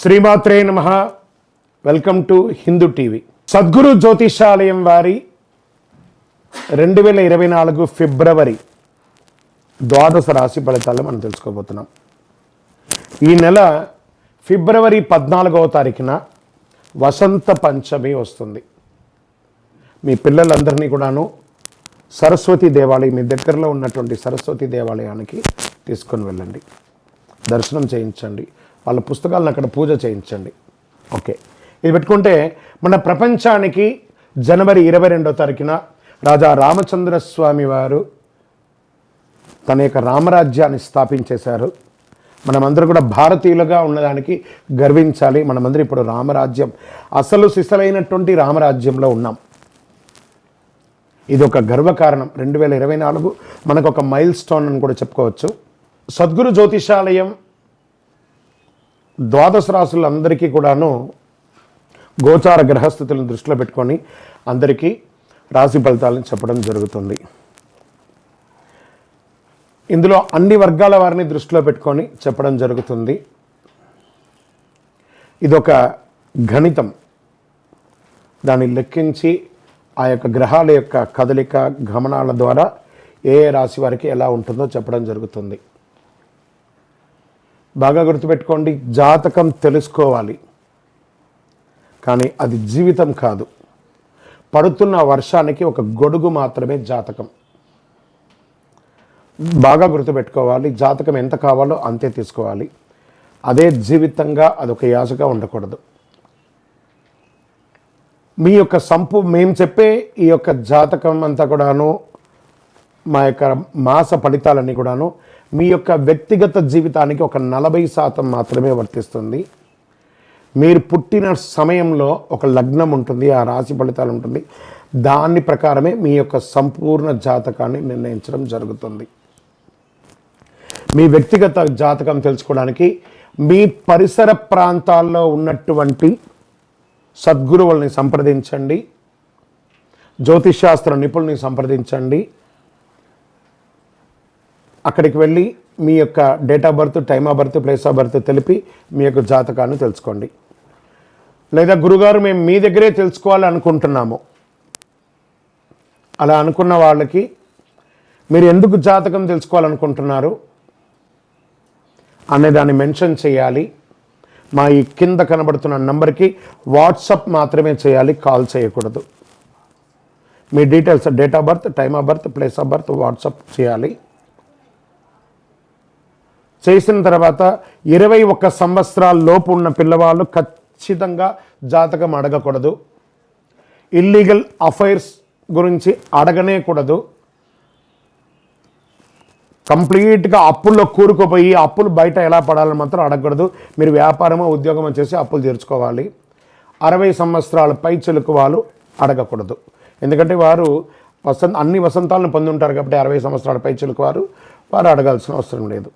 శ్రీమాత్రే నమః. Welcome to Hindu TV. Sadguru Jyothishalayam వారి 2024 ఫిబ్రవరి ద్వాదశ రాశి ఫలితాలు మనం తెలుసుకోబోతున్నాం. ఈ నెల ఫిబ్రవరి 14వ తారీఖున వసంత పంచమి వస్తుంది. మీ పిల్లలందరినీ కూడాను సరస్వతి దేవాలయం, మీ దగ్గరలో ఉన్నటువంటి సరస్వతి దేవాలయానికి తీసుకొని వెళ్ళండి, దర్శనం చేయించండి, వాళ్ళ పుస్తకాలను అక్కడ పూజ చేయించండి. ఓకే, ఇది పెట్టుకుంటే మన ప్రపంచానికి జనవరి 22వ తారీఖున రాజా రామచంద్రస్వామి వారు తన యొక్క రామరాజ్యాన్ని స్థాపించేశారు. మనమందరూ కూడా భారతీయులుగా ఉన్నదానికి గర్వించాలి. మనమందరూ ఇప్పుడు రామరాజ్యం, అసలు సిసలైనటువంటి రామరాజ్యంలో ఉన్నాం. ఇది ఒక గర్వకారణం. 2024 మనకు ఒక మైల్ స్టోన్ అని కూడా చెప్పుకోవచ్చు. సద్గురు జ్యోతిషాలయం ద్వాదశ రాశులందరికీ కూడాను గోచార గ్రహస్థితులను దృష్టిలో పెట్టుకొని అందరికీ రాశి ఫలితాలను చెప్పడం జరుగుతుంది. ఇందులో అన్ని వర్గాల వారిని దృష్టిలో పెట్టుకొని చెప్పడం జరుగుతుంది. ఇదొక గణితం. దాన్ని లెక్కించి ఆ యొక్క గ్రహాల యొక్క కదలిక గమనాల ద్వారా ఏ రాశి వారికి ఎలా ఉంటుందో చెప్పడం జరుగుతుంది. బాగా గుర్తుపెట్టుకోండి, జాతకం తెలుసుకోవాలి, కానీ అది జీవితం కాదు. పడుతున్న వర్షానికి ఒక గొడుగు మాత్రమే జాతకం. బాగా గుర్తుపెట్టుకోవాలి, జాతకం ఎంత కావాలో అంతే తీసుకోవాలి. అదే జీవితంగా అదొక యాసగా ఉండకూడదు. మీ యొక్క మేము చెప్పే ఈ యొక్క జాతకం అంతా కూడాను, మా యొక్క మాస ఫలితాలన్నీ కూడాను మీ యొక్క వ్యక్తిగత జీవితానికి ఒక 40% మాత్రమే వర్తిస్తుంది. మీరు పుట్టిన సమయంలో ఒక లగ్నం ఉంటుంది, ఆ రాశి ఫలితాలు ఉంటుంది. దాని ప్రకారమే మీ యొక్క సంపూర్ణ జాతకాన్ని నిర్ణయించడం జరుగుతుంది. మీ వ్యక్తిగత జాతకం తెలుసుకోవడానికి మీ పరిసర ప్రాంతాల్లో ఉన్నటువంటి సద్గురువుల్ని సంప్రదించండి, జ్యోతిషాస్త్ర నిపుణుల్ని సంప్రదించండి. అక్కడికి వెళ్ళి మీ యొక్క date of birth, time of birth, place of birth తెలిపి మీ యొక్క జాతకాన్ని తెలుసుకోండి. లేదా గురుగారు మేము మీ దగ్గరే తెలుసుకోవాలి అనుకుంటున్నాము, అలా అనుకున్న వాళ్ళకి మీరు ఎందుకు జాతకం తెలుసుకోవాలనుకుంటున్నారు అనే దాన్ని మెన్షన్ చేయాలి. మా ఈ కింద కనబడుతున్న నంబర్కి వాట్సాప్ మాత్రమే చేయాలి, కాల్ చేయకూడదు. మీ details, date of birth, time of birth, place of birth WhatsApp చేయాలి. చేసిన తర్వాత 21 సంవత్సరాల లోపు ఉన్న పిల్లవాళ్ళు ఖచ్చితంగా జాతకం అడగకూడదు. ఇల్లీగల్ అఫైర్స్ గురించి అడగనే కూడదు. కంప్లీట్గా అప్పుల్లో కూరుకుపోయి అప్పులు బయట ఎలా పడాలని మాత్రం అడగకూడదు. మీరు వ్యాపారమో ఉద్యోగమో చేసి అప్పులు తీర్చుకోవాలి. 60 సంవత్సరాల పై చిలుకు వాళ్ళు అడగకూడదు. ఎందుకంటే వారు అన్ని వసంతాలను పొంది ఉంటారు కాబట్టి 60 సంవత్సరాల పై చిలుకు వారు అడగాల్సిన అవసరం లేదు.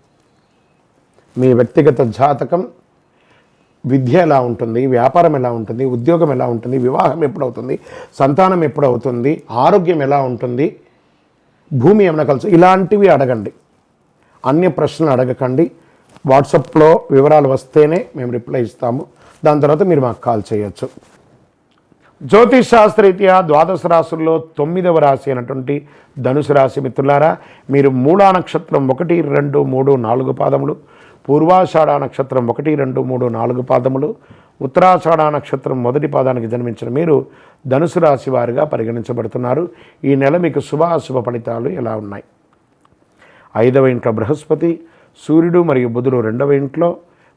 మీ వ్యక్తిగత జాతకం, విద్య ఎలా ఉంటుంది, వ్యాపారం ఎలా ఉంటుంది, ఉద్యోగం ఎలా ఉంటుంది, వివాహం ఎప్పుడవుతుంది, సంతానం ఎప్పుడవుతుంది, ఆరోగ్యం ఎలా ఉంటుంది, భూమి ఏమైనా కలిసి, ఇలాంటివి అడగండి. అన్య ప్రశ్నలు అడగకండి. వాట్సాప్లో వివరాలు వస్తేనే మేము రిప్లై ఇస్తాము. దాని తర్వాత మీరు మాకు కాల్ చేయొచ్చు. జ్యోతిష్ శాస్త్రరీత్యా ద్వాదశ రాశుల్లో 9వ రాశి అయినటువంటి ధనుసు రాశి మిత్రులారా, మీరు మూలా నక్షత్రం 1, 2, 3, 4 పాదములు, పూర్వాషాఢ నక్షత్రం 1, 2, 3, 4 పాదములు, ఉత్తరాషాఢ నక్షత్రం 1వ పాదానికి జన్మించిన మీరు ధనుసు రాశి వారిగా పరిగణించబడుతున్నారు. ఈ నెల మీకు శుభాశుభ ఫలితాలు ఎలా ఉన్నాయి? 5వ ఇంట్లో బృహస్పతి, సూర్యుడు మరియు బుధుడు 2వ ఇంట్లో,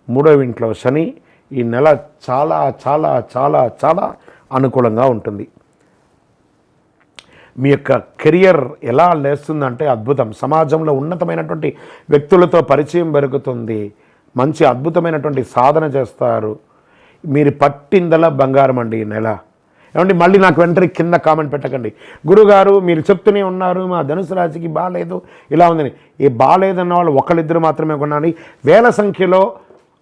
3వ ఇంట్లో శని. ఈ నెల చాలా చాలా చాలా చాలా అనుకూలంగా ఉంటుంది. మీ యొక్క కెరియర్ ఎలా లేస్తుందంటే అద్భుతం. సమాజంలో ఉన్నతమైనటువంటి వ్యక్తులతో పరిచయం పెరుగుతుంది. మంచి అద్భుతమైనటువంటి సాధన చేస్తారు. మీరు పట్టిందల బంగారం అండి ఈ నెల. ఏమండి, మళ్ళీ నాకు వెంటనే కింద కామెంట్ పెట్టకండి, గురుగారు మీరు చెప్తూనే ఉన్నారు మా ధనుసు రాశికి బాగాలేదు ఇలా ఉందని. ఈ బాగాలేదన్న వాళ్ళు ఒకళ్ళిద్దరు మాత్రమే కొనాలి. వేల సంఖ్యలో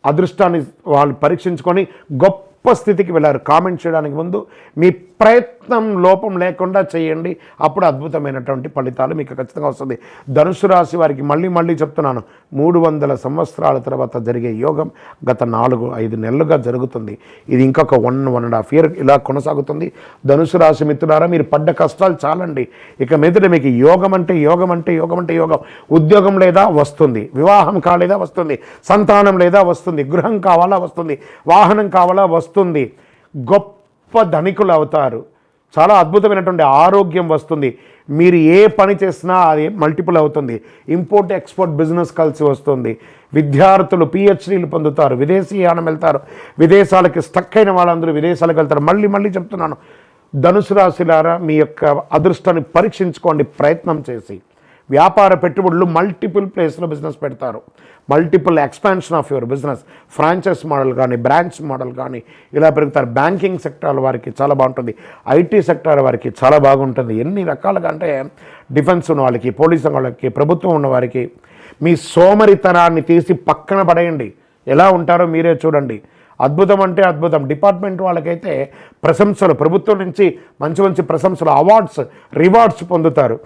అదృష్టాన్ని వాళ్ళు పరీక్షించుకొని గొప్ప స్థితికి వెళ్ళారు. కామెంట్ చేయడానికి ముందు మీ ప్రయత్నం లోపం లేకుండా చేయండి, అప్పుడు అద్భుతమైనటువంటి ఫలితాలు మీకు ఖచ్చితంగా వస్తుంది. ధనుసు రాశి వారికి మళ్ళీ చెప్తున్నాను, 300 సంవత్సరాల తర్వాత జరిగే యోగం గత 4-5 నెలలుగా జరుగుతుంది. ఇది ఇంకొక 1-1.5 ఇయర్ ఇలా కొనసాగుతుంది. ధనుసు రాశి మిత్రులారా, మీరు పడ్డ కష్టాలు చాలండి. ఇక మీదట మీకు యోగం అంటే యోగం. ఉద్యోగం లేదా వస్తుంది, వివాహం కాలేదా వస్తుంది, సంతానం లేదా వస్తుంది, గృహం కావాలా వస్తుంది, వాహనం కావాలా వస్తుంది, గొప్ప ధనికులు అవుతారు, చాలా అద్భుతమైనటువంటి ఆరోగ్యం వస్తుంది. మీరు ఏ పని చేసినా అది మల్టిపుల్ అవుతుంది. ఇంపోర్ట్ ఎక్స్పోర్ట్ బిజినెస్ కలిసి వస్తుంది. విద్యార్థులు పిహెచ్డీలు పొందుతారు, విదేశీయానం వెళ్తారు, విదేశాలకి స్టక్ అయిన వాళ్ళందరూ విదేశాలకు వెళ్తారు. మళ్ళీ చెప్తున్నాను, ధనుసు రాశిలారా, మీ యొక్క అదృష్టాన్ని పరీక్షించుకోండి ప్రయత్నం చేసి. వ్యాపార పెట్టుబడులు మల్టిపుల్ ప్లేస్లో బిజినెస్ పెడతారు. Multiple expansion of your business, franchise model కానీ, బ్రాంచ్ మోడల్ కానీ ఇలా పెరుగుతారు. బ్యాంకింగ్ సెక్టార్ వారికి చాలా బాగుంటుంది, ఐటీ సెక్టార్ వారికి చాలా బాగుంటుంది. ఎన్ని రకాలుగా అంటే డిఫెన్స్ ఉన్న వాళ్ళకి, పోలీసు వాళ్ళకి, ప్రభుత్వం ఉన్న వారికి మీ సోమరితనాన్ని తీసి పక్కన పడేయండి. ఎలా ఉంటారో మీరే చూడండి. అద్భుతం అంటే అద్భుతం. డిపార్ట్మెంట్ వాళ్ళకైతే ప్రశంసలు, ప్రభుత్వం నుంచి మంచి ప్రశంసలు, అవార్డ్స్, రివార్డ్స్ పొందుతారు.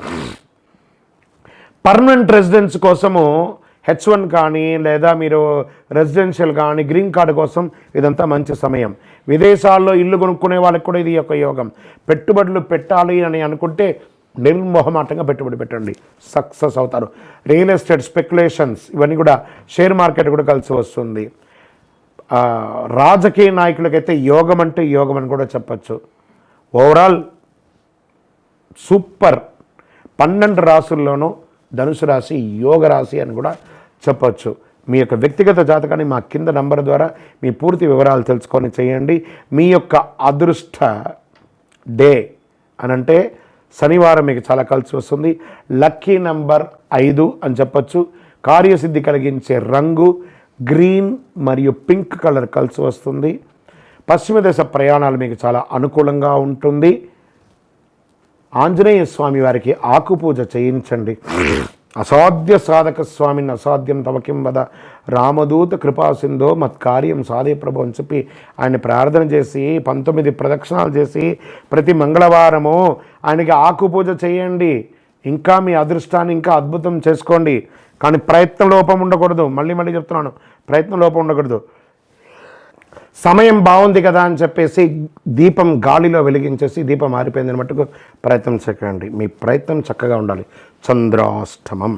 పర్మనెంట్ రెసిడెన్స్ కోసము H1 కానీ, లేదా మీరు రెసిడెన్షియల్ కానీ, గ్రీన్ కార్డు కోసం ఇదంతా మంచి సమయం. విదేశాల్లో ఇల్లు కొనుక్కునే వాళ్ళకి కూడా ఇది ఒక యోగం. పెట్టుబడులు పెట్టాలి అని అనుకుంటే నిర్మోహమాటంగా పెట్టుబడి పెట్టండి, సక్సెస్ అవుతారు. రియల్ ఎస్టేట్ స్పెక్యులేషన్స్ ఇవన్నీ కూడా, షేర్ మార్కెట్ కూడా కలిసి వస్తుంది. రాజకీయ నాయకులకైతే యోగం అంటే యోగం అని కూడా చెప్పచ్చు. Overall super. 12 రాసుల్లోనూ ధనుసు రాశి యోగ రాశి అని కూడా చెప్పచ్చు. మీ యొక్క వ్యక్తిగత జాతకాన్ని మా కింద నంబర్ ద్వారా మీ పూర్తి వివరాలు తెలుసుకొని చేయండి. మీ యొక్క అదృష్ట డే అనంటే శనివారం మీకు చాలా కలిసి వస్తుంది. లక్కీ నంబర్ 5 అని చెప్పచ్చు. కార్యసిద్ధి కలిగించే రంగు గ్రీన్ మరియు పింక్ కలర్ కలిసి వస్తుంది. పశ్చిమ దశ ప్రయాణాలు మీకు చాలా అనుకూలంగా ఉంటుంది. ఆంజనేయ స్వామి వారికి ఆకుపూజ చేయించండి. అసాధ్య సాధక స్వామిని అసాధ్యం తమకిం వద, రామదూత కృపాసింధో మత్కార్యం సాధే ప్రభు అని చెప్పి ఆయన ప్రార్థన చేసి 19 ప్రదక్షిణాలు చేసి ప్రతి మంగళవారము ఆయనకి ఆకుపూజ చేయండి. ఇంకా మీ అదృష్టాన్ని ఇంకా అద్భుతం చేసుకోండి. కానీ ప్రయత్న లోపం ఉండకూడదు. మళ్ళీ చెప్తున్నాను, ప్రయత్న లోపం ఉండకూడదు. సమయం బాగుంది కదా అని చెప్పేసి దీపం గాలిలో వెలిగించేసి దీపం ఆరిపోయిందని మట్టుకు ప్రయత్నం చేయకండి. మీ ప్రయత్నం చక్కగా ఉండాలి. చంద్రాష్టమం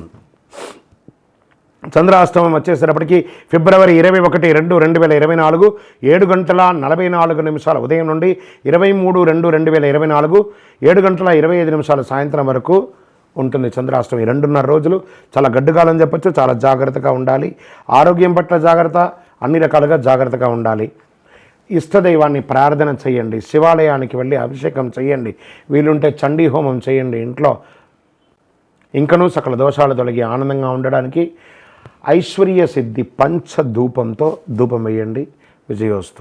వచ్చేసేటప్పటికి ఫిబ్రవరి 21, 2024 7:44 ఉదయం నుండి 23/2/2024 7:25 సాయంత్రం వరకు ఉంటుంది చంద్రాష్టమి. 2.5 రోజులు చాలా గడ్డుకాలం చెప్పచ్చు. చాలా జాగ్రత్తగా ఉండాలి. ఆరోగ్యం పట్ల జాగ్రత్త, అన్ని రకాలుగా జాగ్రత్తగా ఉండాలి. ఇష్టదైవాన్ని ప్రార్థన చేయండి. శివాలయానికి వెళ్ళి అభిషేకం చేయండి. వీలుంటే చండీ హోమం చేయండి ఇంట్లో. ఇంకనూ సకల దోషాలు తొలగి ఆనందంగా ఉండడానికి ఐశ్వర్య సిద్ధి పంచ ధూపంతో ధూపం వేయండి. విజయోస్తు.